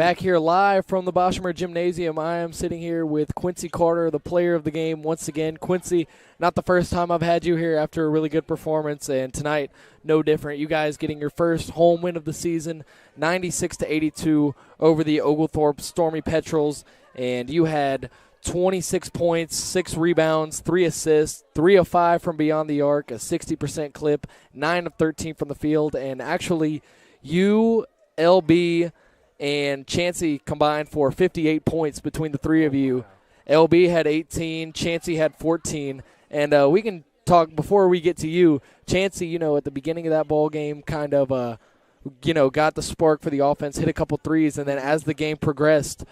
Back here live from the Boshemer Gymnasium, I am sitting here with Quincy Carter, the player of the game once again. Quincy, not the first time I've had you here after a really good performance, and tonight, no different. You guys getting your first home win of the season, 96-82 over the Oglethorpe Stormy Petrels, and you had 26 points, 6 rebounds, 3 assists, 3 of 5 from beyond the arc, a 60% clip, 9 of 13 from the field, and actually you, LB, and Chancey combined for 58 points between the three of you. LB had 18, Chancey had 14, and we can talk before we get to you. Chancey, at the beginning of that ball game kind of, got the spark for the offense, hit a couple threes, and then as the game progressed,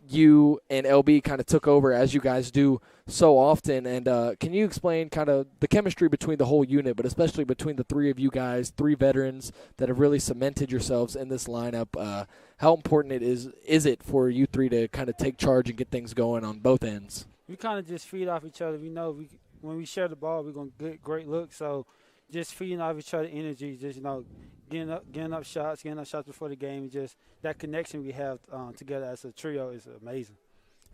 you and LB kind of took over as you guys do so often. And can you explain kind of the chemistry between the whole unit, but especially between the three of you guys, 3 veterans that have really cemented yourselves in this lineup? How important is it for you 3 to kind of take charge and get things going on both ends? We kind of just feed off each other. We know when we share the ball, we're going to get great looks. So just feeding off each other energy, just, getting up shots before the game. Just that connection we have together as a trio is amazing.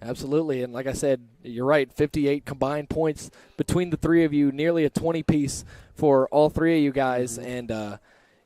Absolutely, and like I said, you're right, 58 combined points between the three of you, nearly a 20-piece for all 3 of you guys. Mm-hmm. And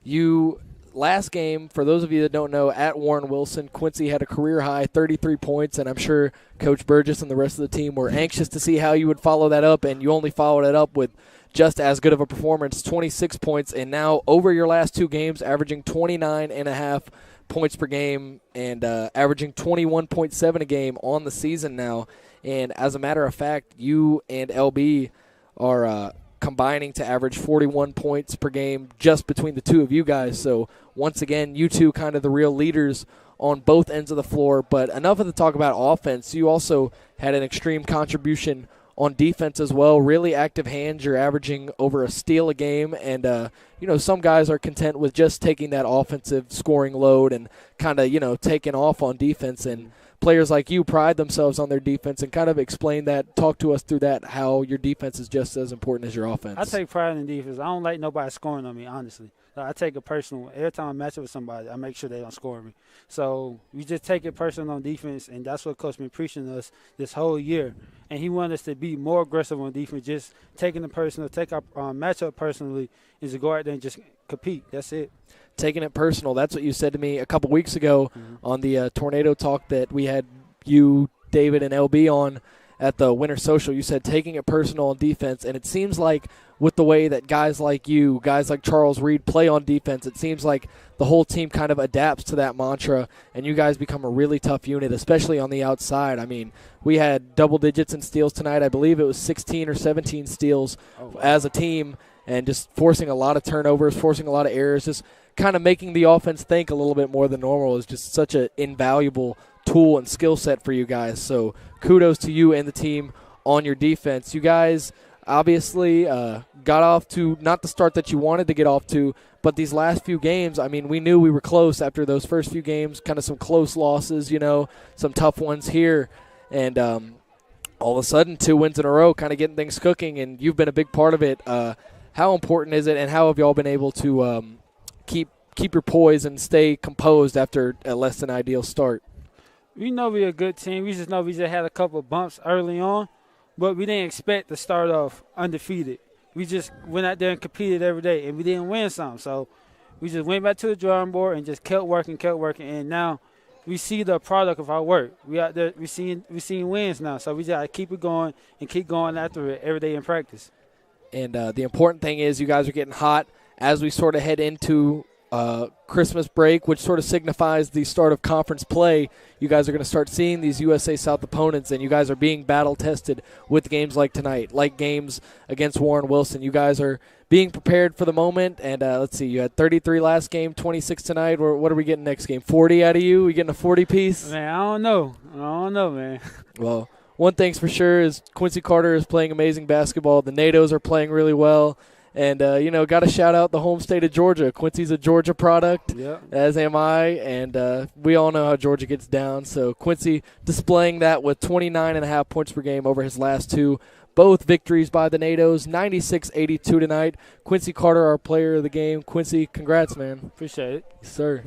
you, last game, for those of you that don't know, at Warren Wilson, Quincy had a career-high 33 points, and I'm sure Coach Burgess and the rest of the team were anxious to see how you would follow that up, and you only followed it up with just as good of a performance, 26 points, and now over your last 2 games, averaging 29.5 points per game and averaging 21.7 a game on the season now. And as a matter of fact, you and LB are combining to average 41 points per game just between the 2 of you guys. So once again, you two kind of the real leaders on both ends of the floor. But enough of the talk about offense. You also had an extreme contribution on defense as well. Really active hands. You're averaging over a steal a game, and some guys are content with just taking that offensive scoring load and kind of taking off on defense, and players like you pride themselves on their defense. And kind of explain that, talk to us through that, how your defense is just as important as your offense. I take pride in defense. I don't like nobody scoring on me, honestly. I take it personal. Every time I match up with somebody, I make sure they don't score me. So we just take it personal on defense, and that's what Coach been preaching to us this whole year. And he wanted us to be more aggressive on defense, just taking it personal, take our matchup personally, is to go out there and just compete. That's it. Taking it personal. That's what you said to me a couple weeks ago on the Tornado Talk that we had you, David, and LB on at the Winter Social. You said taking it personal on defense, and it seems like with the way that guys like you, guys like Charles Reed play on defense, it seems like the whole team kind of adapts to that mantra, and you guys become a really tough unit, especially on the outside. I mean, we had double digits in steals tonight. I believe it was 16 or 17 steals as a team, and just forcing a lot of turnovers, forcing a lot of errors, just kind of making the offense think a little bit more than normal is just such an invaluable tool and skill set for you guys. So kudos to you and the team on your defense. You guys obviously got off to not the start that you wanted to get off to, but these last few games, I mean, we knew we were close after those first few games, kind of some close losses, some tough ones here. And all of a sudden, 2 wins in a row, kind of getting things cooking, and you've been a big part of it. How important is it, and how have y'all been able to keep your poise and stay composed after a less than ideal start? We know we're a good team. We just know we just had a couple of bumps early on, but we didn't expect to start off undefeated. We just went out there and competed every day, and we didn't win some. So we just went back to the drawing board and just kept working, and now we see the product of our work. We out there, we seeing wins now. So we just gotta keep it going and keep going after it every day in practice. And the important thing is you guys are getting hot as we sort of head into Christmas break, which sort of signifies the start of conference play. You guys are going to start seeing these USA South opponents, and you guys are being battle-tested with games like tonight, like games against Warren Wilson. You guys are being prepared for the moment, and let's see, you had 33 last game, 26 tonight. What are we getting next game, 40 out of you? We getting a 40-piece? Man, I don't know, man. Well, one thing's for sure is Quincy Carter is playing amazing basketball. The NATOs are playing really well. And, got to shout out the home state of Georgia. Quincy's a Georgia product, as am I, and we all know how Georgia gets down. So Quincy displaying that with 29.5 points per game over his last 2. Both victories by the NATOs, 96-82 tonight. Quincy Carter, our player of the game. Quincy, congrats, man. Appreciate it. Yes, sir.